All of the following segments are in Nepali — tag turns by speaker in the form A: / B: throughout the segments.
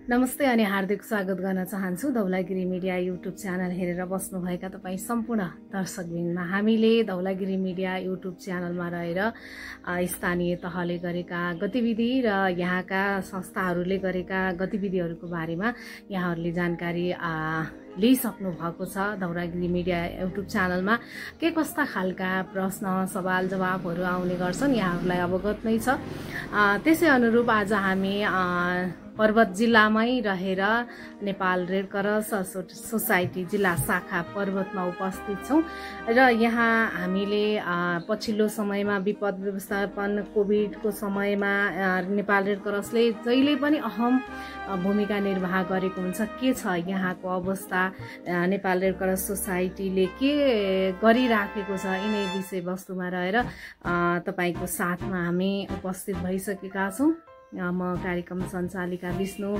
A: नमस्ते अनि हार्दिक स्वागत गर्न चाहन्छु धौलागिरी मिडिया युट्युब च्यानल हेरेर बस्नुभएका तपाईँ सम्पूर्ण दर्शकवृन्दमा। हामीले धौलागिरी मिडिया युट्युब च्यानलमा रहेर स्थानीय तहले गरेका गतिविधि र यहाँका संस्थाहरूले गरेका गतिविधिहरूको बारेमा यहाँहरूले जानकारी लिइसक्नु भएको छ। धौलागिरी मिडिया युट्युब च्यानलमा के कस्ता खालका प्रश्न सवाल जवाफहरू आउने गर्छन् यहाँहरूलाई अवगत नै छ। त्यसै अनुरूप आज हामी पर्वत जिल्लामै रहेर नेपाल रेड क्रस सोसाइटी जिल्ला शाखा पर्वतमा उपस्थित छौं र यहाँ हामीले पछिल्लो समयमा विपद व्यवस्थापन कोभिडको समयमा नेपाल रेड क्रसले जहिले पनि अहम भूमिका निर्वाह गरेको हुन्छ। के छ यहाँको अवस्था, नेपाल रेड क्रस सोसाइटीले के गरिराखेको छ, यिनै विषयवस्तुमा रहेर तपाईको साथमा हामी उपस्थित भइसकेका छौं। म कार्यक्रम सञ्चालिका विष्णु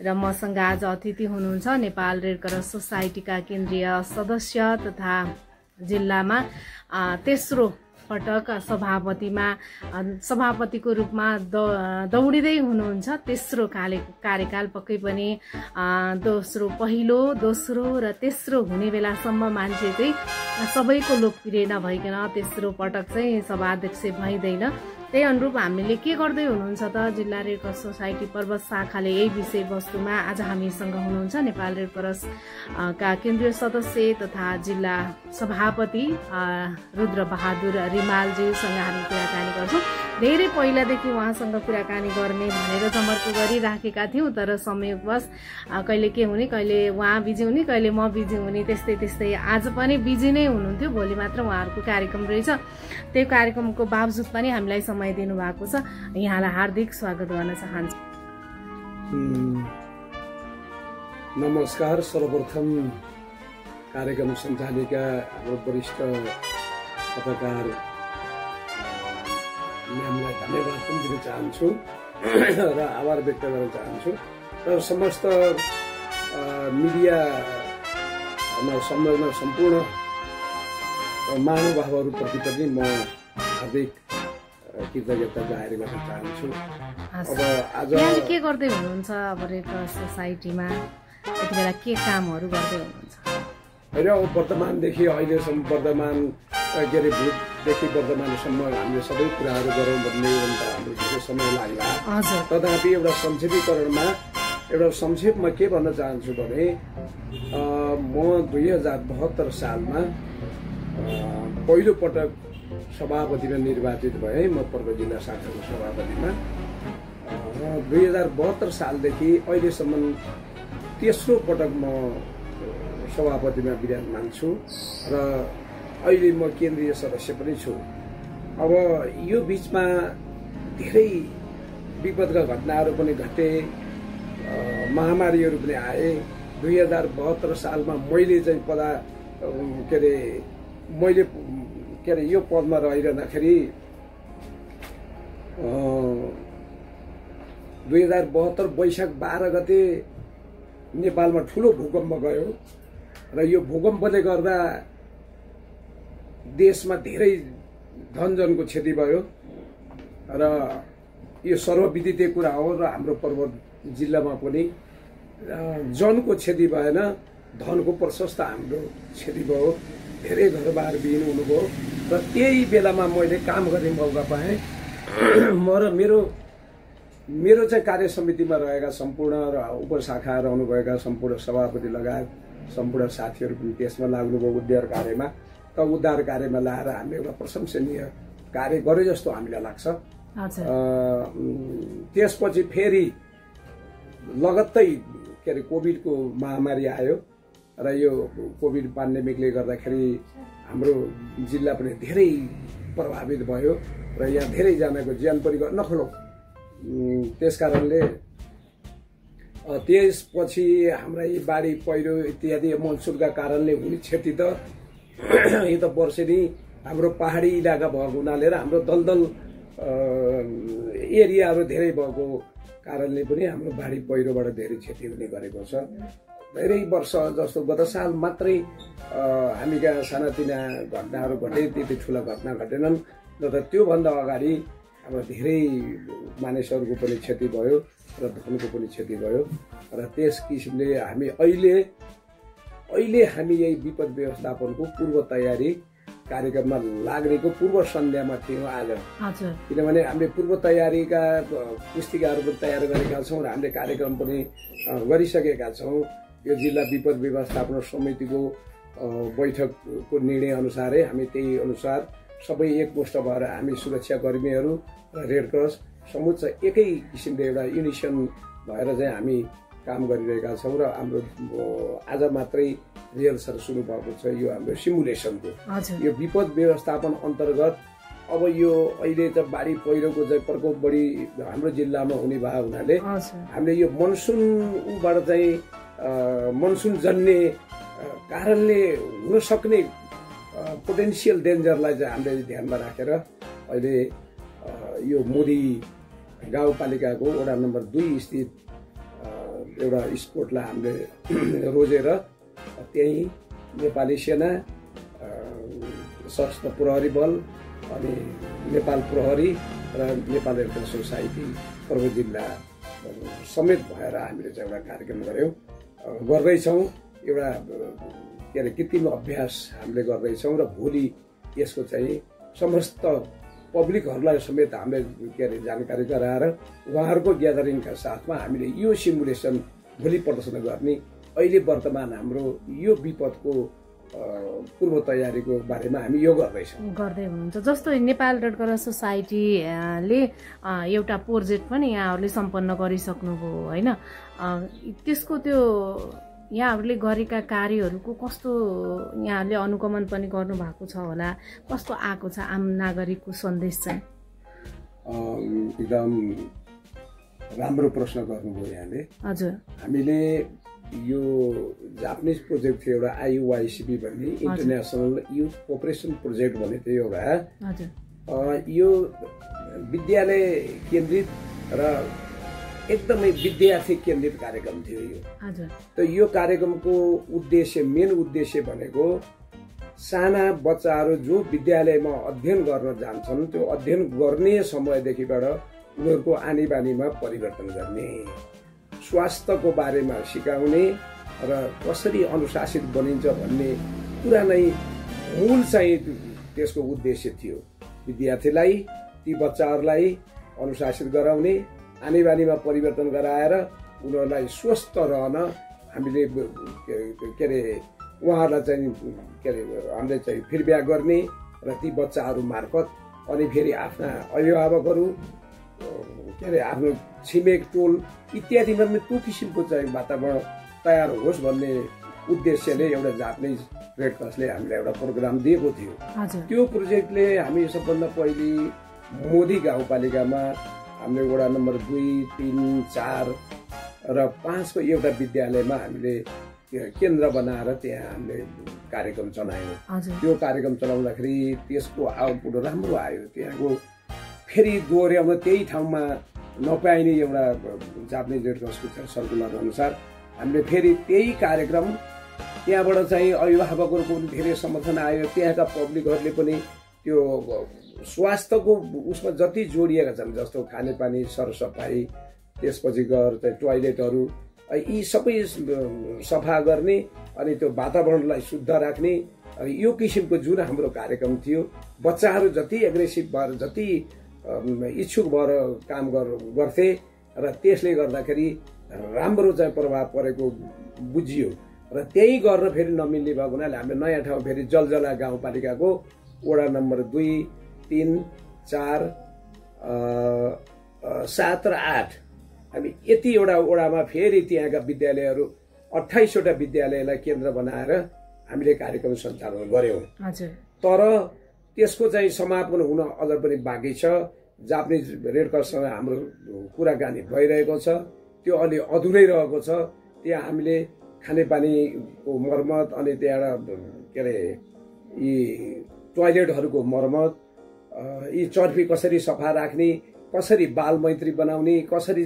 A: र मसँग आज अतिथि हुनुहुन्छ नेपाल रेड क्रस सोसाइटीका केन्द्रीय सदस्य तथा जिल्लामा तेस्रो पटक सभापतिको रूपमा दौडिँदै हुनुहुन्छ। तेस्रो कार्यकाल पक्कै पनि पहिलो दोस्रो र तेस्रो हुने बेलासम्म मान्छे चाहिँ सबैको लोकप्रिय नभइकन तेस्रो पटक चाहिँ सभाध्यक्ष भइदैन। त्यही अनुरूप हामीले के गर्दै हुनुहुन्छ त जिल्ला रेड क्रस सोसाइटी पर्वत शाखाले, यही विषयवस्तुमा आज हामीसँग हुनुहुन्छ नेपाल रेड क्रस का केन्द्रीय सदस्य तथा जिल्ला सभापति रुद्र बहादुर रिमालज्यूसँग हामी कुराकानी गर्छौं। धेरै पहिलादेखि उहाँसँग कुराकानी गर्ने भनेर जमर्को गरिराखेका थियौं, तर संयोगवश कहिले के हुने, कहिले उहाँ बिजी हुने, कहिले म बिजी हुने, त्यस्तै आज पनि बिजी नै हुनुहुन्थ्यो। भोलि मात्र उहाँहरूको कार्यक्रम रहेछ। त्यो कार्यक्रमको बावजुद पनि हामीलाई समय दिनु भएको छ। यहाँलाई हार्दिक स्वागत गर्न चाहन्छु।
B: नमस्कार। सर्वप्रथम कार्यक्रम सञ्चालिका हाम्रो वरिष्ठ पत्रकार म्यामलाई धन्यवाद पनि दिन चाहन्छु र आभार व्यक्त गर्न चाहन्छु र समस्त मिडियामा संलग्न सम्पूर्ण महानुभावहरूप्रति पनि म हार्दिक कृतज्ञता जाहेर गर्न चाहन्छु। अब आज
A: के गर्दै हुनुहुन्छ अब रेड क्रस सोसाइटीमा, यति बेला के कामहरू गर्दै हुनुहुन्छ?
B: होइन, वर्तमानदेखि अहिलेसम्म भूतदेखि वर्तमानसम्म हामीले सबै कुराहरू गरौँ भन्ने हाम्रो धेरै समय लाग्ला। तथापि एउटा संक्षेपमा के भन्न चाहन्छु भने म 2072 सालमा पहिलो पटक सभापतिमा निर्वाचित भए। म पर्वत जिल्ला शाखाको सभापतिमा 2072 सालदेखि अहिलेसम्म तेस्रो पटक म सभापतिमा विराजमान छु र अहिले म केन्द्रीय सदस्य पनि छु। अब यो बीचमा धेरै विपदका घटनाहरू पनि घटे, महामारीहरू पनि आए। 2072 सालमा मैले चाहिँ यो पदमा रहिरहँदाखेरि 2072 वैशाख 12 गते नेपालमा ठुलो भूकम्प गयो र यो भूकम्पले गर्दा देशमा धेरै धनजनको क्षति भयो र यो सर्वविदितै कुरा हो। र हाम्रो पर्वत जिल्लामा पनि जनको क्षति भएन, धनको प्रशस्त हाम्रो क्षति भयो। धेरै घरबार विहीन हुनुभयो र त्यही बेलामा मैले काम गर्ने मौका पाएँ। म र मेरो चाहिँ कार्य समितिमा रहेका सम्पूर्ण र उपशाखा रहनुभएका सम्पूर्ण सभापति लगायत सम्पूर्ण साथीहरू पनि त्यसमा लाग्नुभयो उद्धार कार्यमा। त उद्धार कार्यमा लाएर हामीले एउटा प्रशंसनीय कार्य गरे जस्तो हामीलाई लाग्छ। त्यसपछि फेरि लगत्तै कोभिडको महामारी आयो र यो कोभिड पेन्डेमिकले गर्दाखेरि हाम्रो जिल्ला पनि धेरै प्रभावित भयो र यहाँ धेरैजनाको ज्यान पनि नखोलो। त्यसकारणले त्यसपछि हाम्रा यी बाढी पहिरो इत्यादि मनसुनका कारणले हुने क्षति त यो त वर्षेनी हाम्रो पहाडी इलाका भएको हुनाले र हाम्रो दलदल एरियाहरू धेरै भएको कारणले पनि हाम्रो बाढी पहिरोबाट धेरै क्षति हुने गरेको छ। धेरै वर्ष जस्तो गत साल मात्रै हामीका सानातिना घटनाहरू घटे, त्यति ठुला घटना घटेनन्। तर त्योभन्दा अगाडि हाम्रो धेरै मानिसहरूको पनि क्षति भयो र धनको पनि क्षति भयो र त्यस किसिमले हामी अहिले हामी यही विपद व्यवस्थापनको पूर्व तयारी कार्यक्रममा लाग्नेको पूर्व सन्ध्यामा थियौँ आज। किनभने हामीले पूर्व तयारीका पुस्तिकाहरू पनि तयार गरेका छौँ र हामीले कार्यक्रम पनि गरिसकेका छौँ। यो जिल्ला विपद व्यवस्थापन समितिको बैठकको निर्णय अनुसारै हामी त्यही अनुसार सबै एकमुष्ट भएर हामी सुरक्षाकर्मीहरू र रेड क्रस समुच्च एकै किसिमले एउटा युनिसन भएर चाहिँ हामी काम गरिरहेका छौँ र हाम्रो आज मात्रै रिहर्सल सुरु भएको छ यो हाम्रो सिमुलेसनको। यो विपद व्यवस्थापन अन्तर्गत अब यो अहिले त बाढी पहिरोको चाहिँ प्रकोप बढी हाम्रो जिल्लामा हुने भए हुनाले हामीले यो मनसुनबाट चाहिँ मनसुन जन्ने कारणले हुन सक्ने पोटेन्सियल डेन्जरलाई चाहिँ हामीले ध्यानमा राखेर अहिले यो मोदी गाउँपालिकाको वडा नम्बर 2 स्थित एउटा स्पोर्टलाई हामीले रोजेर त्यही नेपाली सेना, सशस्त्र प्रहरी बल अनि नेपाल प्रहरी र नेपाल रेड क्रस सोसाइटी पर्वत जिल्ला समेत भएर हामीले चाहिँ एउटा कार्यक्रम गर्दैछौँ। एउटा के अरे कृत्रिम अभ्यास हामीले गर्दैछौँ र भोलि यसको चाहिँ समस्त पब्लिकहरूलाई समेत हामीले के अरे जानकारी गराएर उहाँहरूको ग्यादरिङका साथमा हामीले यो सिमुलेसन भोलि प्रदर्शन गर्ने। अहिले वर्तमान हाम्रो यो विपदको पूर्व तयारीको बारेमा हामी यो गर्दै
A: हुनुहुन्छ। जस्तो नेपाल रेड क्रस सोसाइटीले एउटा प्रोजेक्ट पनि यहाँहरूले सम्पन्न गरिसक्नुभयो होइन, त्यसको त्यो यहाँहरूले गरेका कार्यहरूको कस्तो यहाँहरूले अनुगमन पनि गर्नुभएको छ होला, कस्तो आएको छ आम नागरिकको सन्देश चाहिँ?
B: एकदम राम्रो प्रश्न गर्नुभयो यहाँले।
A: हजुर,
B: हामीले यो जापानिज प्रोजेक्ट थियो एउटा IUYCP भन्ने इन्टरनेसनल युथ कोअपरेसन प्रोजेक्ट भन्ने थियो एउटा। यो विद्यालय केन्द्रित र एकदमै विद्यार्थी केन्द्रित कार्यक्रम थियो यो। त यो कार्यक्रमको मेन उद्देश्य भनेको साना बच्चाहरू जो विद्यालयमा अध्ययन गर्न जान्छन् त्यो अध्ययन गर्ने समयदेखिबाट उनीहरूको आनी बानीमा परिवर्तन गर्ने, स्वास्थ्यको बारेमा सिकाउने र कसरी अनुशासित बनिन्छ भन्ने कुरा नै मूल चाहिँ त्यसको उद्देश्य थियो। विद्यार्थीलाई, ती बच्चाहरूलाई अनुशासित गराउने, आनी बानीमा परिवर्तन गराएर उनीहरूलाई स्वस्थ रहन हामीले के अरे उहाँहरूलाई चाहिँ के अरे हामीले चाहिँ फिडब्याक गर्ने र ती बच्चाहरू मार्फत अनि फेरि आफ्ना अभिभावकहरू के अरे आफ्नो छिमेक टोल इत्यादिमा पनि त्यो किसिमको चाहिँ वातावरण तयार होस् भन्ने उद्देश्यले एउटा जापानिज रेड क्रसले हामीलाई एउटा प्रोग्राम दिएको थियो। त्यो प्रोजेक्टले हामी सबभन्दा पहिले मोदी गाउँपालिकामा हामीले वडा नम्बर 2, 3, 4 र 5 को एउटा विद्यालयमा हामीले केन्द्र बनाएर त्यहाँ हामीले कार्यक्रम चलायौँ। त्यो कार्यक्रम चलाउँदाखेरि त्यसको आउटपुट राम्रो आयो। त्यहाँको फेरि दोहोऱ्याउन त्यही ठाउँमा नपाइने एउटा जापानिज रेड क्रसको सर्कुलर अनुसार हामीले फेरि त्यही कार्यक्रम त्यहाँबाट चाहिँ अभिभावकहरूको पनि धेरै समर्थन आयो। त्यहाँका पब्लिकहरूले पनि त्यो स्वास्थ्यको उसमा जति जोडिएका छन् जस्तो खानेपानी, सरसफाइ, त्यसपछि गएर चाहिँ टोयलेटहरू यी सबै सफा गर्ने अनि त्यो वातावरणलाई शुद्ध राख्ने यो किसिमको जुन हाम्रो कार्यक्रम थियो, बच्चाहरू जति एग्रेसिभ भएर जति इच्छुक भएर काम गर्थे र त्यसले गर्दाखेरि राम्रो चाहिँ प्रभाव परेको बुझियो र त्यही गर्न फेरि नमिल्ने भएको हुनाले हामीले नयाँ ठाउँ फेरि जलजला गाउँपालिकाको वडा नम्बर 2, 3, 4, 7 र 8 हामी यतिवटा वडामा फेरि त्यहाँका विद्यालयहरू 28 वटा विद्यालयलाई केन्द्र बनाएर हामीले कार्यक्रम सञ्चालन गर्यौं। तर त्यसको चाहिँ समापन हुन अझ पनि बाँकी छ। जापानिज रेड क्रससँग हाम्रो कुराकानी भइरहेको छ, त्यो अलि अधुरै रहेको छ। त्यहाँ हामीले खानेपानीको मर्मत अनि त्यहाँबाट के अरे यी टोयलेटहरूको मर्मत, यी चर्पी कसरी सफा राख्ने, कसरी बाल मैत्री बनाउने, कसरी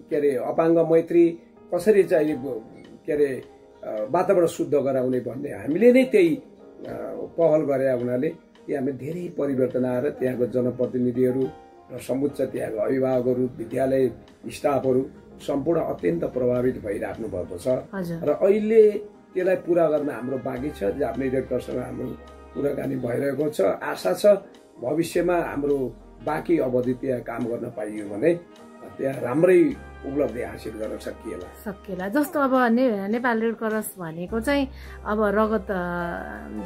B: के अरे अपाङ्ग मैत्री, कसरी चाहिँ के अरे वातावरण शुद्ध गराउने भन्ने हामीले नै त्यही पहल गरे हुनाले त्यहाँ हामी धेरै परिवर्तन आएर त्यहाँको जनप्रतिनिधिहरू र समुच्च त्यहाँको अभिभावकहरू, विद्यालय स्टाफहरू सम्पूर्ण अत्यन्त प्रभावित भइराख्नु भएको छ र अहिले त्यसलाई पुरा गर्न हाम्रो बाँकी छ। जापानी रेड क्रससँग हाम्रो कुराकानी भइरहेको छ। आशा छ भविष्यमा हाम्रो बाँकी अवधि त्यहाँ काम गर्न पाइयो भने त्यहाँ राम्रै उपलब्धि हासिल गर्न
A: सकिएला। जस्तो अब नेपाल रेड क्रस भनेको चाहिँ अब रगत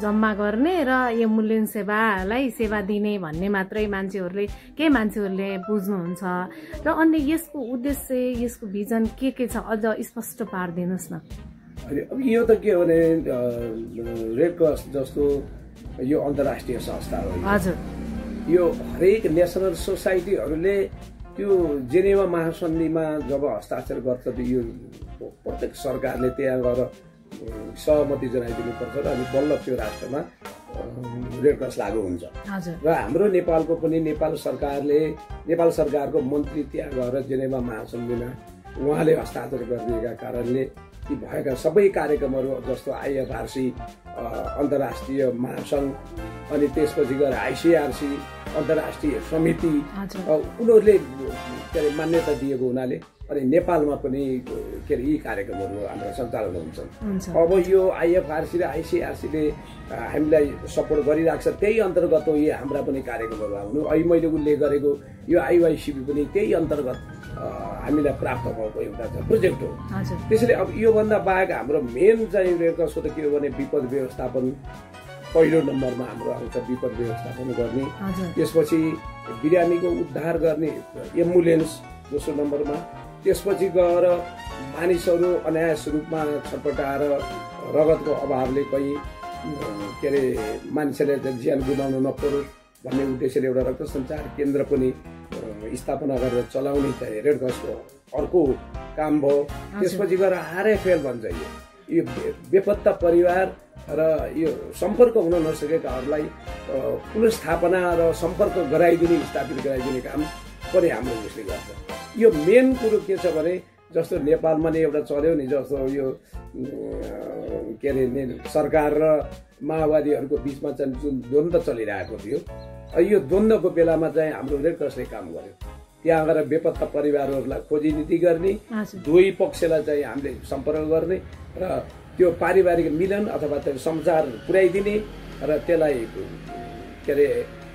A: जम्मा गर्ने र एम्बुलेन्स सेवालाई सेवा दिने भन्ने मात्रै केही मान्छेहरूले बुझ्नुहुन्छ र अन्य यसको उद्देश्य, यसको भिजन के छ अझ स्पष्ट पारिदिनुहोस् न।
B: अब यो त के हो भने रेड क्रस जस्तो यो अन्तर्राष्ट्रिय संस्था हो।
A: हजुर,
B: यो हरेक नेसनल सोसाइटीहरूले त्यो जेनेवा महासन्धिमा जब हस्ताक्षर गर्छ यो प्रत्येक सरकारले त्यहाँ गएर सहमति जनाइदिनुपर्छ र अनि बल्ल त्यो राष्ट्रमा रेड क्रस लागू हुन्छ। र हाम्रो नेपालको पनि नेपाल सरकारको मन्त्री त्यहाँ गएर जेनेवा महासन्धिमा उहाँले हस्ताक्षर गरिदिएका कारणले ती भएका सबै कार्यक्रमहरू जस्तो IFRC अन्तर्राष्ट्रिय महासङ्घ अनि त्यसपछि गएर ICRC अन्तर्राष्ट्रिय समिति उनीहरूले के अरे मान्यता दिएको हुनाले अनि नेपालमा पनि के अरे यी कार्यक्रमहरू हाम्रो सञ्चालन हुन्छन्। अब यो IFRC र ICRCले हामीलाई सपोर्ट गरिरहेको छ, त्यही अन्तर्गत हो यो हाम्रा पनि कार्यक्रमहरू आउनु। अहिले मैले उल्लेख गरेको यो IYCB पनि त्यही अन्तर्गत हामीलाई प्राप्त भएको एउटा प्रोजेक्ट हो। त्यसैले अब योभन्दा बाहेक हाम्रो मेन चाहिँ रेड क्रसको त के हो भने विपद व्यवस्थापन पहिलो नम्बरमा हाम्रो आउँछ, विपद व्यवस्थापन गर्ने। त्यसपछि बिरामीको उद्धार गर्ने एम्बुलेन्स दोस्रो नम्बरमा। त्यसपछि गएर मानिसहरू अनायास रूपमा छटपटाएर रगतको अभावले कहीँ के अरे मान्छेले ज्यान गुमाउनु नपरोस् भन्ने उद्देश्यले एउटा रक्त सञ्चार केन्द्र पनि स्थापना गरेर चलाउने चाहिँ रेड क्रसको अर्को काम भयो। त्यसपछि गएर RFL भन्छ यो बेपत्ता परिवार र यो सम्पर्क हुन नसकेकाहरूलाई पुनर्स्थापना र सम्पर्क गराइदिने, स्थापित गराइदिने काम पनि हाम्रो उसले गर्छ। यो मेन कुरो के छ भने जस्तो नेपालमा नै एउटा चल्यो नि, जस्तो यो के अरे सरकार र माओवादीहरूको बिचमा चाहिँ जुन द्वन्द्व चलिरहेको थियो, यो द्वन्द्वको बेलामा चाहिँ हाम्रो रेड क्रसले काम गर्यो। त्यहाँ गएर बेपत्ता परिवारहरूलाई खोजी नीति गर्ने, दुवै पक्षलाई चाहिँ हामीले सम्पर्क गर्ने र त्यो पारिवारिक मिलन अथवा त्यो समाचार पुर्याइदिने र त्यसलाई के अरे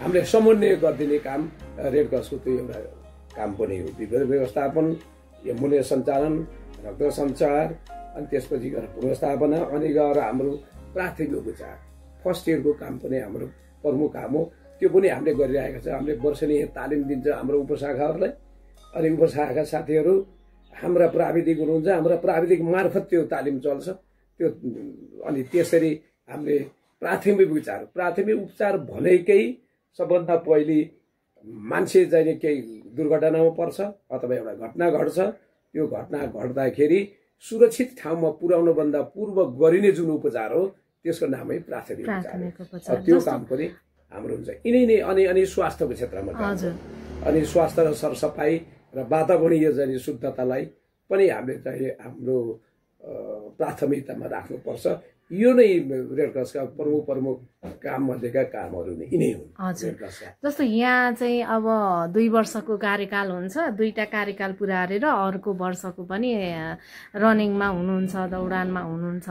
B: हामीले समन्वय गरिदिने काम रेड क्रसको त्यो एउटा काम पनि हो। विपद व्यवस्थापन, एम्बुलेन्स सञ्चालन, रक्त सञ्चार, अनि त्यसपछि गएर पुनर्स्थापना, अनि गएर हाम्रो प्राथमिक उपचार फर्स्ट एडको काम पनि हाम्रो प्रमुख काम हो। त्यो पनि हामीले गरिरहेका छौँ। हामीले वर्षेनी तालिम दिन्छ हाम्रो उपशाखाहरूलाई, अनि उपशाखाका साथीहरू हाम्रा प्राविधिक हुनुहुन्छ, हाम्रा प्राविधिक मार्फत त्यो तालिम चल्छ त्यो। अनि त्यसरी हामीले प्राथमिक उपचार भनेकै सबभन्दा पहिले मान्छे चाहिँ केही दुर्घटनामा पर्छ अथवा एउटा घटना घट्छ, त्यो घटना घट्दाखेरि सुरक्षित ठाउँमा पुर्याउनु भन्दा पूर्व गरिने जुन उपचार हो त्यसको नामै प्राथमिक उपचार। त्यो काम पनि हाम्रो हुन्छ। यिनै नै अनि स्वास्थ्यको क्षेत्रमा अनि स्वास्थ्य र सरसफाइ र वातावरणीय चाहिँ शुद्धतालाई पनि हामीले चाहिँ हाम्रो प्राथमिकतामा राख्नुपर्छ। यो नै रेड क्रसका प्रमुख काम मध्येका कामहरू नै यिनै हुन्।
A: जस्तो यहाँ चाहिँ अब 2 वर्षको कार्यकाल हुन्छ, 2टा कार्यकाल पुरा गरेर अर्को वर्षको पनि रनिङमा हुनुहुन्छ, दौडानमा हुनुहुन्छ।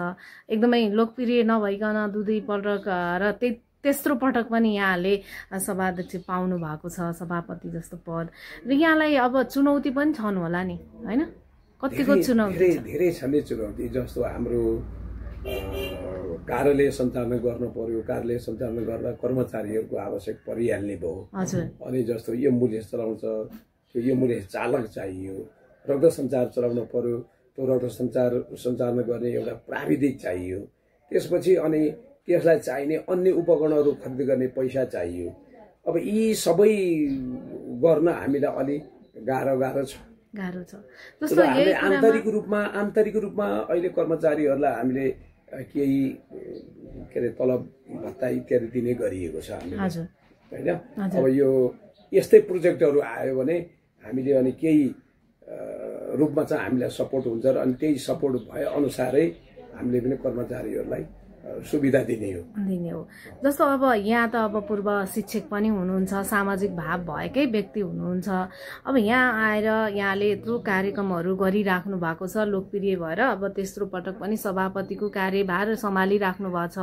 A: एकदमै लोकप्रिय नभइकन 2 पटक र तेस्रो पटक पनि यहाँले सभाध्यक्ष पाउनु भएको छ, सभापति जस्तो पद। र यहाँलाई अब चुनौती पनि छन् होला नि, होइन? कतिको चुनौती?
B: धेरै छ नि चुनौती। जस्तो हाम्रो कार्यालय सञ्चालन गर्नु पर्यो, कार्यालय सञ्चालन गर्दा कर्मचारीहरूको आवश्यक परिहाल्ने भयो। अनि जस्तो एम्बुलेन्स चलाउँछ, त्यो एम्बुलेन्स चालक चाहियो। रक्त सञ्चार चलाउनु पर्यो, त्यो रक्त सञ्चालन गर्ने एउटा प्राविधिक चाहियो। त्यसपछि अनि त्यसलाई चाहिने अन्य उपकरणहरू खरिद गर्ने पैसा चाहियो। अब यी सबै गर्न हामीलाई अलि गाह्रो छ।
A: जस्तो
B: हामीले आन्तरिक रूपमा अहिले कर्मचारीहरूलाई हामीले केही के अरे तलब भत्ता इत्यादि दिने गरिएको छ हामीले, होइन? अब यो यस्तै प्रोजेक्टहरू आयो भने हामीले अनि केही रूपमा चाहिँ हामीलाई सपोर्ट हुन्छ र अनि त्यही सपोर्ट भए अनुसारै हामीले पनि कर्मचारीहरूलाई सुविधा दिने
A: हो। जस्तो अब यहाँ त अब पूर्व शिक्षक पनि हुनुहुन्छ, सामाजिक भाव भएकै व्यक्ति हुनुहुन्छ। अब यहाँ आएर यहाँले यत्रो कार्यक्रमहरू गरिराख्नु भएको छ, लोकप्रिय भएर अब तेस्रो पटक पनि सभापतिको कार्यभार सम्हालिराख्नु भएको छ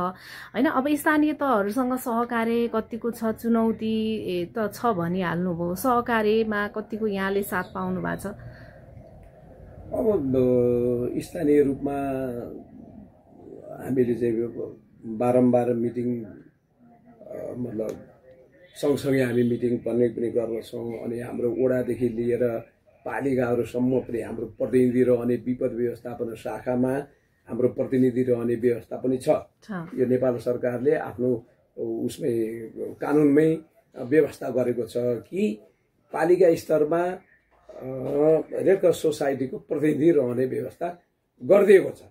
A: होइन। अब स्थानीय तहहरूसँग सहकार्य कतिको छ, चुनौती त छ भनिहाल्नुभयो, सहकार्यमा कतिको यहाँले साथ पाउनु भएको छ?
B: अब स्थानीय रूपमा हामीले चाहिँ बारम्बार मिटिङ मतलब सँगसँगै हामी मिटिङ पनि गर्दछौँ। अनि हाम्रो वडादेखि लिएर पालिकाहरूसम्म पनि हाम्रो प्रतिनिधि रहने विपद व्यवस्थापन शाखामा हाम्रो प्रतिनिधि रहने व्यवस्था पनि छ। यो नेपाल सरकारले आफ्नो उसमै कानुनमै व्यवस्था गरेको छ कि पालिका स्तरमा रेड क्रस सोसाइटीको प्रतिनिधि रहने व्यवस्था गरिदिएको छ।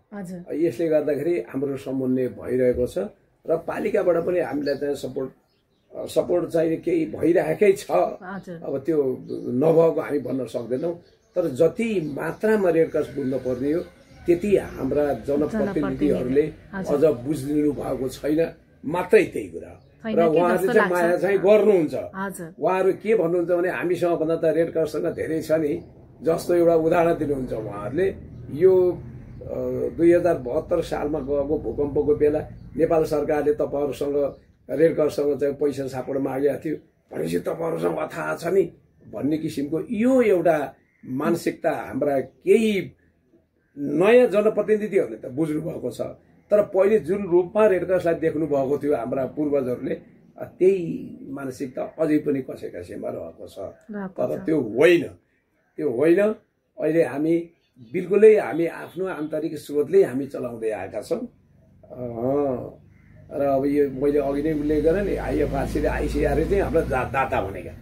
B: यसले गर्दाखेरि हाम्रो समन्वय भइरहेको छ र पालिकाबाट पनि हामीलाई चाहिँ सपोर्ट चाहिँ केही भइरहेकै छ। अब त्यो नभएको हामी भन्न सक्दैनौँ, तर जति मात्रामा रेड क्रस बुझ्न पर्ने हो त्यति हाम्रा जनप्रतिनिधिहरूले अझ बुझिदिनु भएको छैन, मात्रै त्यही कुरा। र उहाँहरूले चाहिँ माया चाहिँ गर्नुहुन्छ। उहाँहरू के भन्नुहुन्छ भने हामीसँग भन्दा त रेड क्रससँग धेरै छ नि। जस्तो एउटा उदाहरण दिनुहुन्छ उहाँहरूले, यो 2072 सालमा गएको भूकम्पको बेला नेपाल सरकारले तपाईँहरूसँग रेड क्रससँग चाहिँ पैसा सापड मागेको थियो भनेपछि तपाईँहरूसँग थाहा छ नि भन्ने किसिमको यो एउटा मानसिकता हाम्रा केही नयाँ जनप्रतिनिधिहरूले त बुझ्नु भएको छ। तर पहिले जुन रूपमा रेड क्रसलाई देख्नु भएको थियो हाम्रा पूर्वजहरूले, त्यही मानसिकता अझै पनि कसै कसैमा रहेको छ। तर त्यो होइन। अहिले हामी बिल्कुलै हामी आफ्नो आन्तरिक स्रोतले हामी चलाउँदै आएका छौँ। र अब यो मैले अघि नै उल्लेख गरेँ नि, आइएफआरसी र आइसिआर चाहिँ हाम्रो दाता भनेका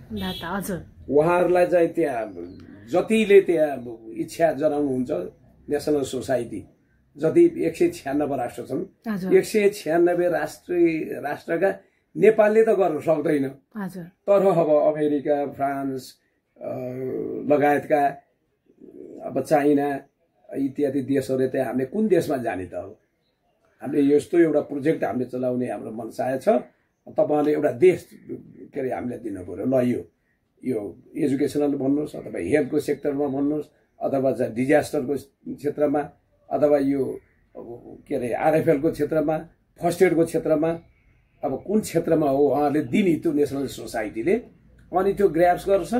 B: उहाँहरूलाई चाहिँ त्यहाँ जतिले त्यहाँ इच्छा जनाउनुहुन्छ नेसनल सोसाइटी जति 196 राष्ट्र छन्, 196 राष्ट्रका नेपालले त गर्न सक्दैन। तर अब अमेरिका, फ्रान्स लगायतका अब चाइना इत्यादि देशहरूले चाहिँ हामीले कुन देशमा जाने त? अब हामीले यस्तो एउटा प्रोजेक्ट हामीले चलाउने हाम्रो मनसाय छ। तपाईँहरूले एउटा देश के अरे हामीलाई दिनु पर्यो। ल यो एजुकेसनल भन्नुहोस् अथवा हेल्थको सेक्टरमा भन्नुहोस् अथवा डिजास्टरको क्षेत्रमा अथवा यो के अरे आरएफएलको क्षेत्रमा, फर्स्ट एडको क्षेत्रमा, अब कुन क्षेत्रमा हो उहाँहरूले दिने त्यो नेसनल सोसाइटीले। अनि त्यो ग्राफ्स गर्छ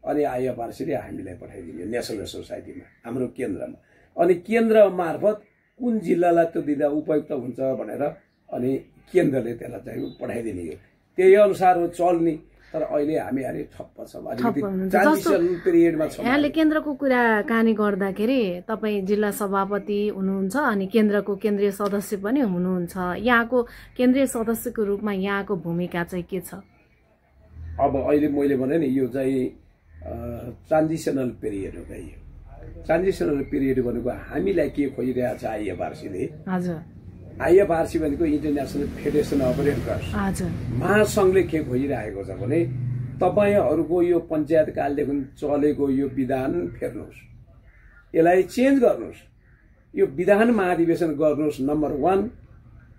B: अनि आइएफआरसीले हामीलाई पठाइदिने नेसनल सोसाइटीमा, हाम्रो केन्द्रमा। अनि केन्द्र मार्फत कुन जिल्लालाई त्यो दिँदा उपयुक्त हुन्छ भनेर अनि केन्द्रले त्यसलाई चाहिँ पठाइदिने हो। त्यही अनुसार हो चल्ने। तर अहिले हामी अलि ठप्प छौँ, अलिकति ट्रान्जिसन पिरियडमा छौँ।
A: यहाँले केन्द्रको कुराकानी गर्दाखेरि तपाईँ जिल्ला सभापति हुनुहुन्छ अनि केन्द्रको केन्द्रीय सदस्य पनि हुनुहुन्छ। यहाँको केन्द्रीय सदस्यको रूपमा यहाँको भूमिका चाहिँ के छ?
B: अब अहिले मैले भने नि यो चाहिँ ट्रान्जिसनल पिरियड हो। यो ट्रान्जिसनल पिरियड भनेको हामीलाई के खोजिरहेको छ आइएफआरसीले? आइएफआरसी भनेको international federation of red cross महासङ्घले के खोजिरहेको छ भने तपाईँहरूको यो पञ्चायत कालदेखि चलेको यो विधान फेर्नुहोस्, यसलाई चेन्ज गर्नुहोस्, यो विधान महाधिवेशन गर्नुहोस् नम्बर 1।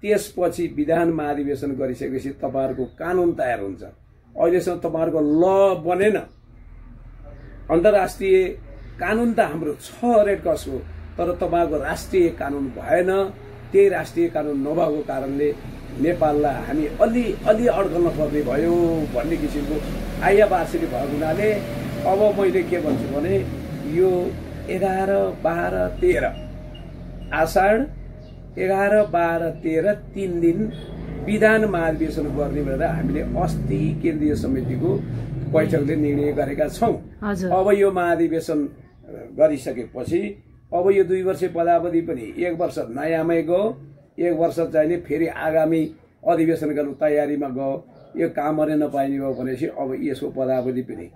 B: त्यसपछि विधान महाधिवेशन गरिसकेपछि तपाईँहरूको कानुन तयार हुन्छ। अहिलेसम्म तपाईँहरूको ल बनेन। अन्तर्राष्ट्रिय कानुन त हाम्रो छ रेड क्रसको, तर तपाईँहरूको राष्ट्रिय कानुन भएन। त्यही राष्ट्रिय कानुन नभएको कारणले नेपाललाई हामी अलि अड्कल्न पर्ने भयो भन्ने किसिमको आइएफआरसीले भएको हुनाले अब मैले के भन्छु भने यो 11, 12, 13 आषाढ 11, 12, 13 3 दिन विधान महाधिवेशन गर्ने भनेर हामीले अस्ति केन्द्रीय समितिको बैठकले निर्णय गरेका छौँ। अब यो महाधिवेशन गरिसकेपछि अब यो 2 वर्ष पदावधि पनि 1 वर्ष नयाँमै गयो, 1 वर्ष चाहिँ फेरि आगामी अधिवेशन गर्नु तयारीमा गयो। यो कामहरू नपाइने भयो भनेपछि अब यसको पदावधि पनि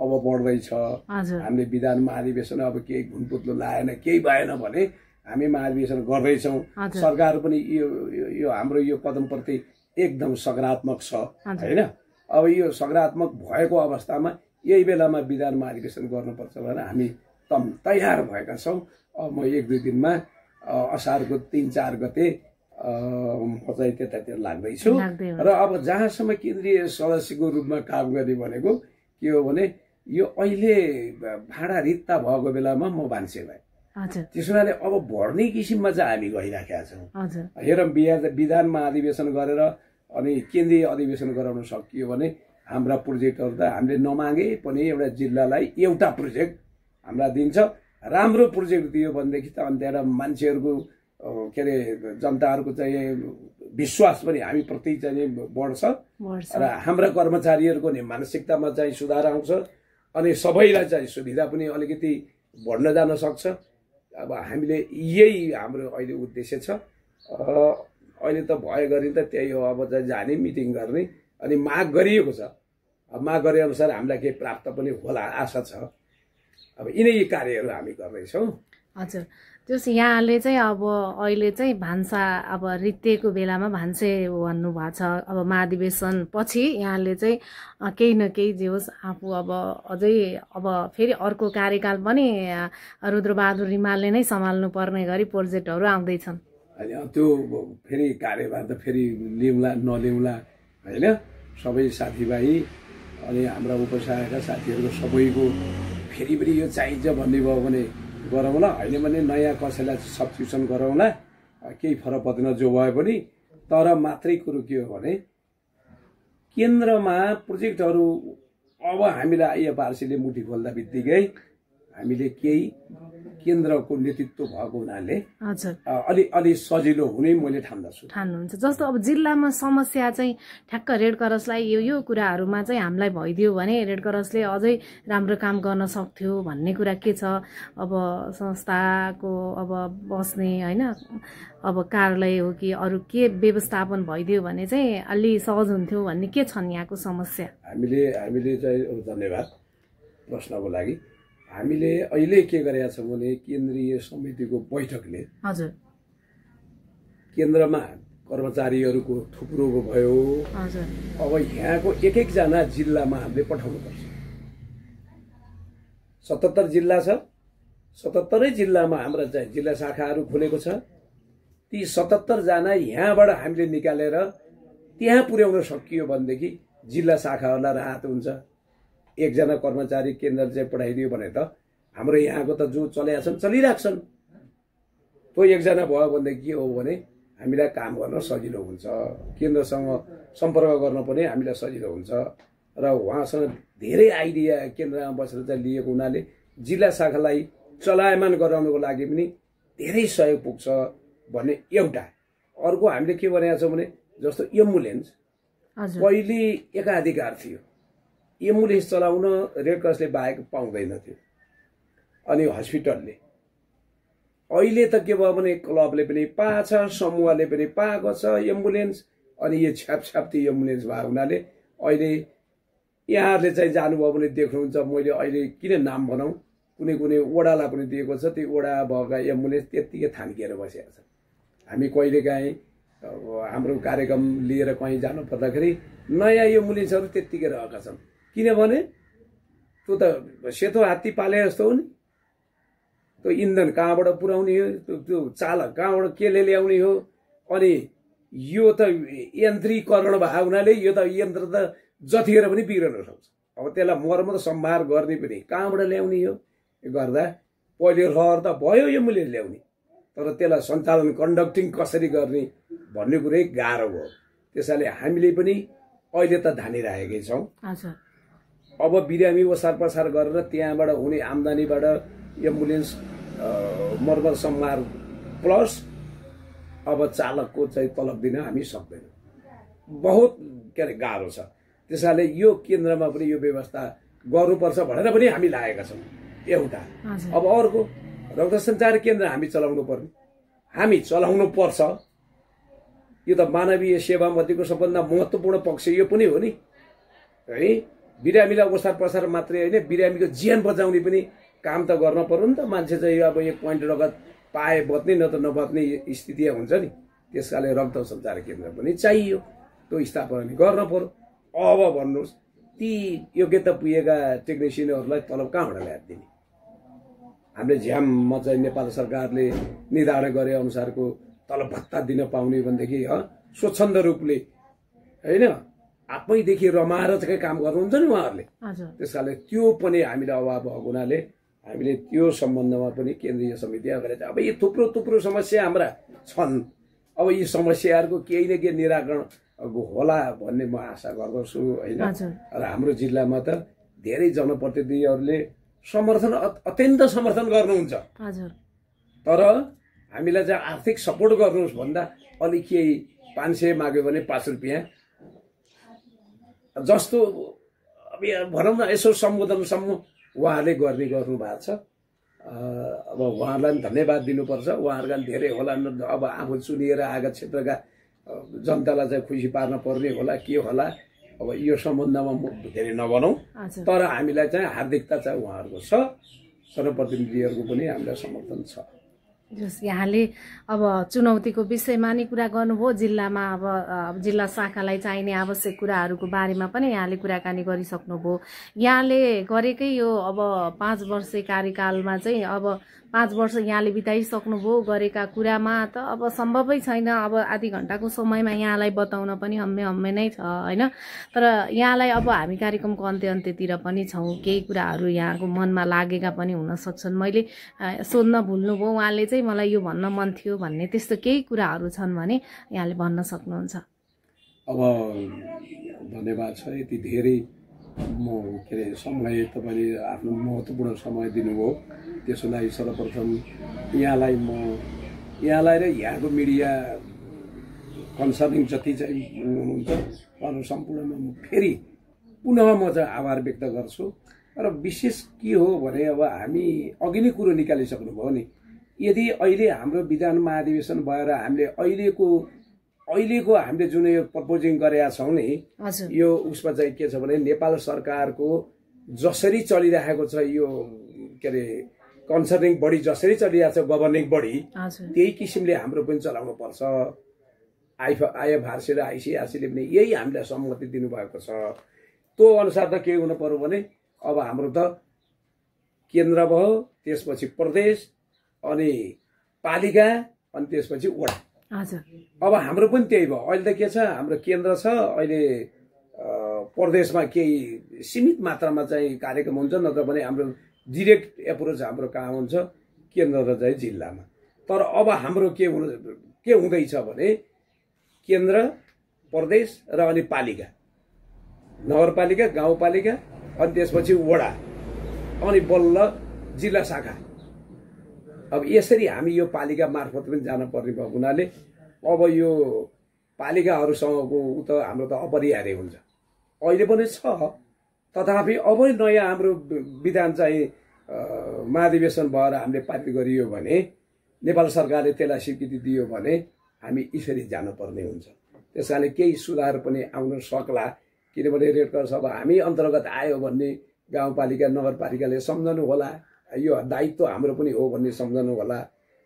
B: अब बढ्दैछ। हामीले विधान महाधिवेशन अब केही घुनपुत्लो लाएन, केही भएन भने हामी महाधिवेशन गर्दैछौँ। सरकार पनि यो हाम्रो यो कदमप्रति एकदम सकारात्मक छ होइन। अब यो सकारात्मक भएको अवस्थामा यही बेलामा विधान महाधिवेशन गर्नुपर्छ भनेर हामी तयार भएका छौँ। म 1-2 दिनमा असारको 3-4 गते म चाहिँ त्यतातिर लाग्दैछु र अब जहाँसम्म केन्द्रीय सदस्यको रूपमा काम गर्ने भनेको के हो भने यो अहिले भाडा रित्ता भएको बेलामा म मान्छे भएँ त्यसो हुनाले अब भर्ने किसिममा चाहिँ हामी गइराखेका छौँ। हेरौँ विधान महाधिवेशन गरेर अनि केन्द्रीय अधिवेशन गराउन सकियो भने हाम्रा प्रोजेक्टहरू त हामीले नमागे पनि एउटा जिल्लालाई एउटा प्रोजेक्ट हामीलाई दिन्छ। राम्रो प्रोजेक्ट दियो भनेदेखि त अनि त्यहाँ मान्छेहरूको के अरे जनताहरूको चाहिँ विश्वास पनि हामी प्रति चाहिँ बढ्छ र हाम्रा कर्मचारीहरूको नि मानसिकतामा चाहिँ सुधार आउँछ अनि सबैलाई चाहिँ सुविधा पनि अलिकति बढ्न जान सक्छ। अब हामीले यही हाम्रो अहिले उद्देश्य छ। अहिले त भयो गरी त त्यही हो, अब चाहिँ जाने मिटिङ गर्ने अनि माग गरिएको छ। अब माग गरे अनुसार हामीलाई केही प्राप्त पनि होला आशा छ। अब यिनै कार्यहरू हामी गर्दैछौँ।
A: हजुर, त्यस यहाँले चाहिँ अब अहिले चाहिँ भान्सा अब रित्तेको बेलामा भान्से भन्नुभएको छ। अब महाधिवेशन पछि यहाँले चाहिँ केही न केही जे होस् आफू अब अझै अब फेरि अर्को कार्यकाल पनि रुद्रबहादुर रिमालले नै सम्हाल्नु पर्ने गरी प्रोजेक्टहरू आउँदैछन्।
B: अनि त्यो फेरि कार्यभार त फेरि लिउँला नलिउँला होइन, सबै साथीभाइ अनि हाम्रा उपसहायका साथीहरूको सबैको फेरि पनि यो चाहिन्छ भन्ने भयो भने गरौँला, होइन भने नयाँ कसैलाई सब्स्टिट्युसन गरौँला, केही फरक पर्दैन जो भए पनि। तर मात्रै कुरो के हो भने केन्द्रमा प्रोजेक्टहरू अब हामीलाई आइएफआरसीले मुठी खोल्दा बित्तिकै हामीले केही केन्द्रको नेतृत्व भएको हुनाले अलि सजिलो हुने मैले
A: ठान्नुहुन्छ। जस्तो अब जिल्लामा समस्या चाहिँ ठ्याक्क रेड क्रसलाई यो कुराहरूमा चाहिँ हामीलाई भइदियो भने रेड क्रसले अझै राम्रो काम गर्न सक्थ्यो भन्ने कुरा के छ? अब संस्थाको अब बस्ने होइन अब कार्यालय हो कि अरू के व्यवस्थापन भइदियो भने चाहिँ अलि सहज हुन्थ्यो भन्ने के छन् यहाँको समस्या?
B: हामीले चाहिँ धन्यवाद प्रश्नको लागि। हामीले अहिले के गरेका छौँ भने केन्द्रीय समितिको बैठकले
A: हजुर
B: केन्द्रमा कर्मचारीहरूको थुप्रोको भयो। अब यहाँको एक एकजना जिल्लामा हामीले पठाउनुपर्छ। 77 जिल्ला छ, 77 जिल्लामा हाम्रा चाहिँ जिल्ला शाखाहरू खुलेको छ। ती 77 जना यहाँबाट हामीले निकालेर त्यहाँ पुर्याउन सकियो भनेदेखि जिल्ला शाखाहरूलाई राहत हुन्छ। एकजना कर्मचारी केन्द्र चाहिँ पठाइदियो भने त हाम्रो यहाँको त जो चलेका छन् चलिरहेछन्, त्यो एकजना भयो भनेदेखि के हो भने हामीलाई काम गर्न सजिलो हुन्छ, केन्द्रसँग सम्पर्क गर्न पनि हामीलाई सजिलो हुन्छ र उहाँसँग धेरै आइडिया केन्द्रमा बसेर चाहिँ लिएको हुनाले जिल्ला शाखालाई चलायमान गराउनको लागि पनि धेरै सहयोग पुग्छ भन्ने एउटा। अर्को हामीले के भनेका छौँ भने जस्तो एम्बुलेन्स पहिले एकाधिकार थियो, एम्बुलेन्स चलाउन रेड क्रसले बाहेक पाउँदैन थियो अनि हस्पिटलले। अहिले त के भयो भने क्लबले पनि पाएको छ, समूहले पनि पाएको छ एम्बुलेन्स अनि यो छ्यापछ्याप्ती एम्बुलेन्स भएको हुनाले अहिले यहाँहरूले चाहिँ जानुभयो भने देख्नुहुन्छ। मैले अहिले किन नाम भनौँ, कुनै कुनै वडालाई पनि दिएको छ, त्यो वडा भएका एम्बुलेन्स त्यत्तिकै थान्किएर बसेका छन्। हामी कहिलेकाहीँ हाम्रो कार्यक्रम लिएर कहीँ जानु पर्दाखेरि नयाँ एम्बुलेन्सहरू त्यत्तिकै रहेका छन्। किनभने त्यो त सेतो हात्ती पाले जस्तो हो नि, त्यो इन्धन कहाँबाट पुर्याउने हो, त्यो चालक कहाँबाट केले ल्याउने हो। अनि यो त यन्त्रीकरण भएको हुनाले यो त यन्त्र त जतिखेर पनि बिग्रन सक्छ। अब त्यसलाई मर्मत सम्भार गर्ने पनि कहाँबाट ल्याउने हो गर्दा पहिले रहर त भयो एम्बुलेन्स ल्याउने, तर त्यसलाई सञ्चालन कन्डक्टिङ कसरी गर्ने भन्ने कुरै गाह्रो भयो। त्यसैले हामीले पनि अहिले त धानिरहेकै छौँ। अब बिरामी ओसार पसार गरेर त्यहाँबाट हुने आम्दानीबाट एम्बुलेन्स मर्मत सम्भार प्लस अब चालकको चाहिँ तलब दिन हामी सक्दैनौँ, बहुत के अरे गाह्रो छ। त्यसैले यो केन्द्रमा पनि यो व्यवस्था गर्नुपर्छ भनेर पनि हामी लागेका छौँ एउटा। अब अर्को रक्त सञ्चार केन्द्र हामी चलाउनु पर्ने, हामी चलाउनु पर्छ। यो त मानवीय सेवामध्येको सबभन्दा महत्त्वपूर्ण पक्ष यो पनि हो नि है। बिरामीलाई ओसार पसार मात्रै होइन, बिरामीको ज्यान बचाउने पनि काम त गर्न पर्यो नि त। मान्छे चाहिँ अब 1 पोइन्ट रगत पाए बच्ने न त नबच्ने स्थिति हुन्छ नि। त्यसकाले रक्त सञ्चार केन्द्र पनि चाहियो, त्यो स्थापना गर्न पर्यो। अब भन्नुहोस् ती योग्यता पुगेका टेक्निसियनहरूलाई तलब कहाँबाट ल्याएर दिने? हामीले झ्याममा चाहिँ नेपाल सरकारले निर्धारण गरे अनुसारको तल भत्ता दिन पाउने भनेदेखि स्वच्छन्द रूपले होइन आफैदेखि रमाएर चाहिँ काम गर्नुहुन्छ नि उहाँहरूले। त्यस कारणले त्यो पनि हामीलाई अभाव भएको हुनाले हामीले त्यो सम्बन्धमा पनि केन्द्रीय समिति अगाडि अब यी थुप्रो थुप्रो समस्या हाम्रा छन्। अब यी समस्याहरूको केही न केही निराकरण होला भन्ने म आशा गर्दछु होइन। र हाम्रो जिल्लामा त धेरै जनप्रतिनिधिहरूले समर्थन अत्यन्त समर्थन गर्नुहुन्छ। तर हामीलाई चाहिँ आर्थिक सपोर्ट गर्नुहोस् भन्दा अलिक केही 500 माग्यो भने 5 रुपियाँ जस्तो अब भनौँ न यसो सम्बोधनसम्म उहाँहरूले गर्ने गर्नु भएको छ। अब उहाँहरूलाई पनि धन्यवाद दिनुपर्छ। उहाँहरूका धेरै होला अब आफू चुनिएर आएका क्षेत्रका जनतालाई चाहिँ खुसी पार्न पर्ने होला के होला अब यो सम्बन्धमा म धेरै नभनौँ। तर हामीलाई चाहिँ हार्दिकता चाहिँ उहाँहरूको छ, जनप्रतिनिधिहरूको पनि हामीलाई समर्थन छ।
A: यहाँले अब चुनौतीको विषयमा नि कुरा गर्नुभयो, जिल्लामा अब जिल्ला शाखालाई चाहिने आवश्यक कुराहरूको बारेमा पनि यहाँले कुराकानी गरिसक्नुभयो। यहाँले गरेकै यो अब 5 वर्षे कार्यकालमा चाहिँ अब 5 वर्ष यहाँले बिताइसक्नुभयो, गरेका कुरामा त अब सम्भवै छैन। अब आधी घण्टाको समयमा यहाँलाई बताउन पनि हम्मे नै छ होइन। तर यहाँलाई अब हामी कार्यक्रमको अन्त्यतिर पनि छौँ, केही कुराहरू यहाँको मनमा लागेका पनि हुन सक्छन्। मैले सोध्न भुल्नुभयो, उहाँले चाहिँ मलाई यो भन्न मन थियो भन्ने त्यस्तो केही कुराहरू छन् भने यहाँले भन्न सक्नुहुन्छ।
B: अब धन्यवाद छ, यति धेरै म के अरे समय तपाईँले आफ्नो महत्त्वपूर्ण समय दिनुभयो, त्यसको लागि सर्वप्रथम यहाँलाई र यहाँको मिडिया कन्सर्निङ जति चाहिँ हुनुहुन्छ उहाँहरू सम्पूर्णमा म फेरि पुनः म चाहिँ आभार व्यक्त गर्छु। र विशेष के हो भने अब हामी अघि नै कुरो निकालिसक्नुभयो नि, यदि अहिले हाम्रो विधान महाधिवेशन भएर हामीले अहिलेको हामीले जुन यो प्रपोजिङ गरेका छौँ नि यो उसमा चाहिँ के छ भने नेपाल सरकारको जसरी चलिरहेको छ यो के अरे कन्सर्निङ बडी जसरी चलिरहेको छ गभर्निङ बडी त्यही किसिमले हाम्रो पनि चलाउनु पर्छ। आइएफआरसी र आइसिआरसीले पनि यही हामीलाई सम्मति दिनुभएको छ। त्यो अनुसार त के हुनु पर्यो भने अब हाम्रो त केन्द्र भयो, त्यसपछि प्रदेश अनि पालिका अनि त्यसपछि वडा। अब हाम्रो पनि त्यही भयो। अहिले त के छ, हाम्रो केन्द्र छ, अहिले प्रदेशमा केही सीमित मात्रामा चाहिँ कार्यक्रम हुन्छ, नत्र भने हाम्रो डिरेक्ट एप्रोच हाम्रो कहाँ हुन्छ केन्द्र र चाहिँ जिल्लामा। तर अब हाम्रो के हुँदैछ भने केन्द्र, प्रदेश र अनि पालिका, नगरपालिका, गाउँपालिका अनि त्यसपछि वडा अनि बल्ल जिल्ला शाखा। अब यसरी हामी यो पालिका मार्फत पनि जान पर्ने भएको हुनाले अब यो पालिकाहरूसँगको त हाम्रो त अपरिहार्य हुन्छ। अहिले पनि छ, तथापि अब नयाँ हाम्रो विधान चाहिँ महाधिवेशन भएर हामीले पारित गरियो भने, नेपाल सरकारले त्यसलाई स्वीकृति दियो भने हामी यसरी जानुपर्ने हुन्छ। त्यस कारणले केही सुधार पनि आउन सक्ला, किनभने रेड क्रस अब हामी अन्तर्गत आयो भन्ने गाउँपालिका नगरपालिकाले सम्झनु होला, यो दायित्व हाम्रो पनि हो भन्ने सम्झनु होला,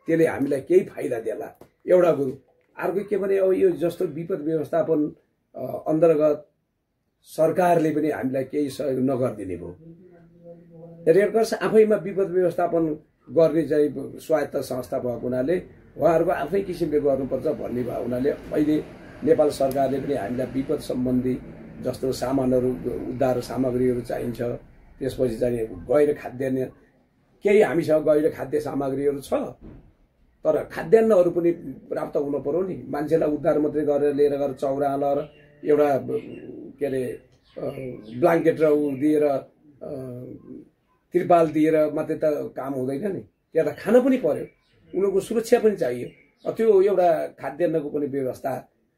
B: त्यसले हामीलाई केही फाइदा देला। एउटा कुरो अर्को के भने अब यो जस्तो विपद व्यवस्थापन अन्तर्गत सरकारले पनि हामीलाई केही सहयोग नगरिदिने भयो। रेड क्रस आफैमा विपद व्यवस्थापन गर्ने चाहिँ स्वायत्त संस्था भएको हुनाले उहाँहरूको आफ्नै किसिमले गर्नुपर्छ भन्ने भएको हुनाले अहिले नेपाल सरकारले पनि हामीलाई विपद सम्बन्धी जस्तो सामानहरू, उद्धार सामग्रीहरू चाहिन्छ, त्यसपछि चाहिँ गैर खाद्यान्न केही हामीसँग गैर खाद्य सामग्रीहरू छ, तर खाद्यान्नहरू पनि प्राप्त हुन पर्यो नि। मान्छेलाई उद्धार मात्रै गरेर लिएर गएर चौराला र एउटा के अरे ब्ल्याङ्केट र दिएर त्रिपाल दिएर मात्रै त काम हुँदैन नि, त्यहाँ त खान पनि पर्यो, उनीहरूको सुरक्षा पनि चाहियो। त्यो एउटा खाद्यान्नको पनि व्यवस्था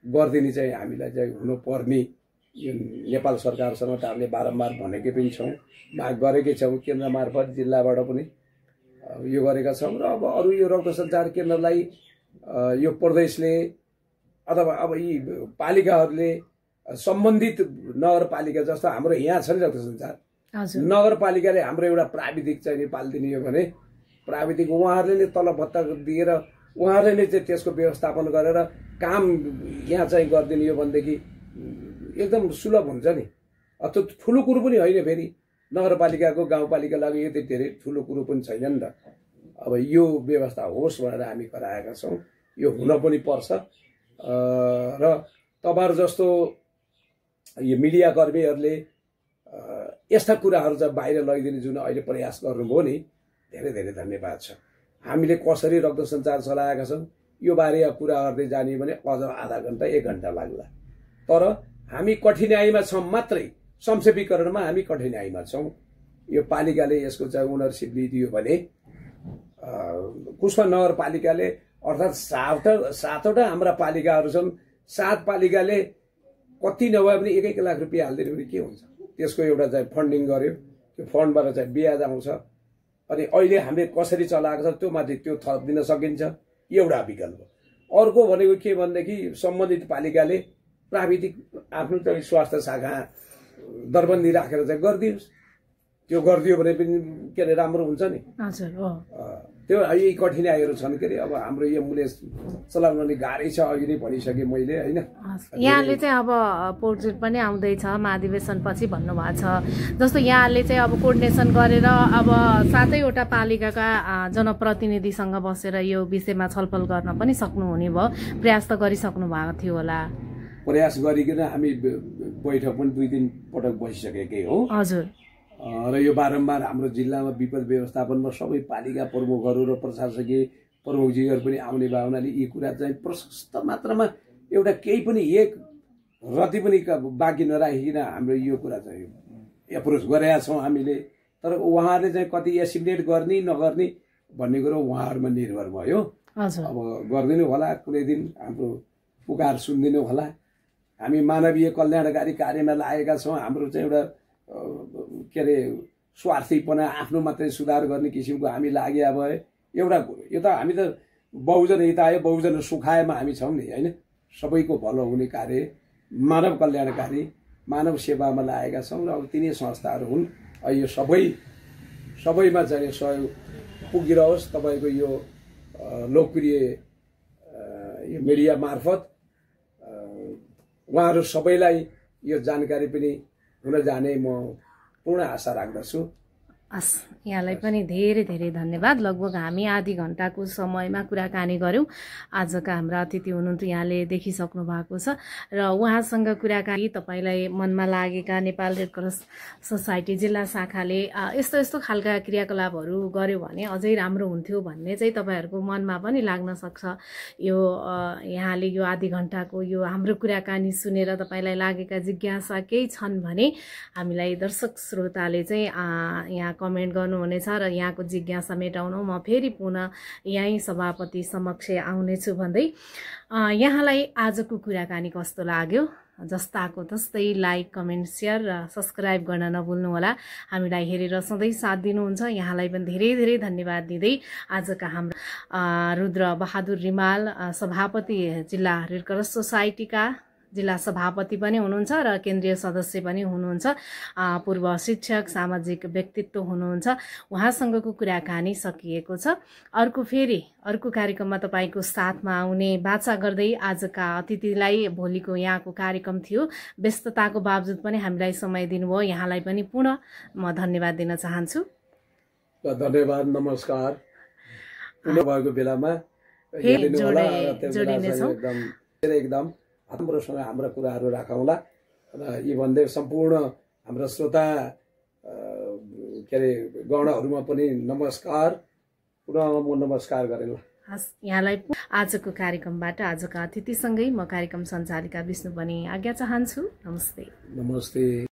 B: गरिदिने चाहिँ हामीलाई चाहिँ हुनुपर्ने यो नेपाल सरकारसँग त हामीले बारम्बार भनेकै पनि छौँ, माग गरेकै छौँ, केन्द्र मार्फत जिल्लाबाट पनि यो गरेका छौँ। र अब अरू यो रक्त सञ्चार केन्द्रलाई यो प्रदेशले अथवा अब यी पालिकाहरूले सम्बन्धित नगरपालिका जस्तो हाम्रो यहाँ छ नि रक्त सञ्चार नगरपालिकाले हाम्रो एउटा प्राविधिक चाहिँ पालिदिने हो भने प्राविधिक उहाँहरूले नै तलब भत्ता दिएर उहाँहरूले नै चाहिँ त्यसको व्यवस्थापन गरेर काम यहाँ चाहिँ गरिदिने हो भनेदेखि एकदम सुलभ हुन्छ नि। त्यो ठुलो कुरो पनि होइन, फेरि नगरपालिकाको गाउँपालिका लागि यति धेरै ठुलो कुरो पनि छैन नि त। अब यो व्यवस्था होस् भनेर हामी गराएका छौँ। यो हुन पनि पर्छ र तपाईहरु जस्तो यो मिडिया कर्मीहरूले यस्ता कुराहरू चाहिँ बाहिर लैदिने जुन अहिले प्रयास गर्नुभयो नि धेरै धेरै धन्यवाद छ। हामीले कसरी रक्त सञ्चार चलाएका छौँ यो बारे कुरा गर्दै जाने भने अझ आधा घण्टा 1 घण्टा लाग्ला। तर हामी कठिनाइमा छौँ मात्रै, संक्षेपीकरणमा हामी कठिनाइमा छौँ। यो पालिकाले यसको चाहिँ ओनरसिप लिइदियो भने कुष्मा नगरपालिकाले अर्थात् 7वटा हाम्रा पालिकाहरू छन्, 7 पालिकाले कति नभए पनि 1-1 लाख रुपियाँ हालिदियो भने के हुन्छ? त्यसको एउटा चाहिँ फन्डिङ गर्यो, त्यो फन्डबाट चाहिँ ब्याज आउँछ। अनि अहिले हामीले कसरी चलाएको छ त्यो माथि त्यो थप दिन सकिन्छ, एउटा विकल्प। अर्को भनेको के भनेदेखि सम्बन्धित पालिकाले प्राविधिक आफ्नो चाहिँ स्वास्थ्य शाखा दरबन्दी राखेर चाहिँ गरिदियोस्। त्यो गरिदियो भने पनि के अरे राम्रो हुन्छ नि।
A: हजुर हो।
B: त्यो यही कठिनाइहरू छन् के अरे। अब हाम्रो यो एम्बुलेन्स चलाउन नि गाह्रै छ, अघि नै भनिसकेँ मैले हैन।
A: यहाँले चाहिँ अब पोर्ट्रेट पनि आउँदैछ महाधिवेशनपछि भन्नुभएको छ, जस्तो यहाँले चाहिँ अब कोर्डिनेसन गरेर अब 7वटा पालिकाका जनप्रतिनिधिसँग बसेर यो विषयमा छलफल गर्न पनि सक्नुहुने भयो, प्रयास त गरिसक्नु भएको थियो होला।
B: प्रयास गरिकन हामी बैठक पनि 2-3 पटक बसिसकेकै हो।
A: हजुर।
B: र यो बारम्बार हाम्रो जिल्लामा विपद व्यवस्थापनमा सबै पालिका प्रमुखहरू र प्रशासकीय प्रमुखजीहरू पनि आउने भयो हुनाले यी कुरा चाहिँ प्रशस्त मात्रामा एउटा केही पनि एक रति पनि बाँकी नराखिकन हाम्रो यो कुरा चाहिँ एप्रोच गरेका छौँ हामीले। तर उहाँहरूले चाहिँ कति एसिमुलेट गर्ने नगर्ने भन्ने कुरो उहाँहरूमा निर्भर भयो। अब गरिदिनु होला, कुनै दिन हाम्रो पुकार सुनिदिनु होला। हामी मानवीय कल्याणकारी कार्यमा लागेका छौँ। हाम्रो चाहिँ एउटा के अरे स्वार्थीपना, आफ्नो मात्रै सुधार गर्ने किसिमको हामी लागेका भए एउटा कुरो। यो त हामी त बहुजन हिताय बहुजन सुखायमा हामी छौँ नि हैन। सबैको भलो हुने कार्य, मानव कल्याणकारी, मानव सेवामा लागेका छौँ र अब तिनै संस्थाहरू हुन्। यो सबैमा चाहिँ सहयोग पुगिरहोस्। तपाईँको यो लोकप्रिय यो मिडिया मार्फत उहाँहरू सबैलाई यो जानकारी पनि हुन जाने म पूर्ण आशा राख्दछु।
A: यहाँलाई पनि धेरै धेरै धन्यवाद। लगभग हामी आधी घण्टाको समयमा कुराकानी गर्यौं। आजका हाम्रा अतिथि हुनुहुन्थ्यो, यहाँले देखिसक्नु भएको छ र उहाँसँग कुराकानी तपाईलाई मनमा लागेका नेपाल रेड क्रस सोसाइटी जिल्ला शाखाले यस्तो यस्तो खालका क्रियाकलापहरू गर्यो भने अझै राम्रो हुन्थ्यो भन्ने चाहिँ तपाईहरुको मनमा पनि लाग्न सक्छ। यो यहाँले यो आधी घण्टाको यो हाम्रो कुराकानी सुनेर तपाईलाई लागेका जिज्ञासा केही छन् भने हामीलाई दर्शक श्रोताले चाहिँ यहाँ कमेन्ट गर्नुहुनेछ र यहाँको जिज्ञासा मेटाउन म फेरि पुनः यही सभापति समक्ष आउनेछु भन्दै यहाँलाई आजको कुराकानी कस्तो लाग्यो जस्ताको तस्तै लाइक, कमेन्ट, शेयर र सब्स्क्राइब गर्न नभुल्नुहोला। हामीलाई हेरेर सधैँ साथ दिनुहुन्छ, यहाँलाई पनि धेरै धेरै धन्यवाद दिँदै आजका हाम्रो रुद्र बहादुर रिमाल सभापति जिल्ला रेड क्रस सोसाइटीका जिल्ला सभापति पनि हुनुहुन्छ र केन्द्रीय सदस्य पनि हुनुहुन्छ, पूर्व शिक्षक, सामाजिक व्यक्तित्व हुनुहुन्छ, उहाँसँगको कुराकानी सकिएको छ। अर्को कार्यक्रममा तपाईको साथमा आउने बाचा गर्दै आजका अतिथिलाई भोलिको यहाँको कार्यक्रम थियो, व्यस्तताको बावजुद पनि हामीलाई समय दिनुभयो, यहाँलाई पनि पुनः म धन्यवाद दिन चाहन्छु।
B: धन्यवाद, नमस्कार। पुनः भएको बेलामा
A: जोडिनेछौँ।
B: एकदम राम्रोसँग हाम्रा कुराहरू राखौँला र यी भन्दै सम्पूर्ण हाम्रा श्रोता के अरे गणहरूमा पनि नमस्कार, पुनः म नमस्कार गरेँ।
A: यहाँलाई आजको कार्यक्रमबाट आजका अतिथिसँगै म कार्यक्रम सञ्चालिका विष्णु पनि आज्ञा चाहन्छु। नमस्ते।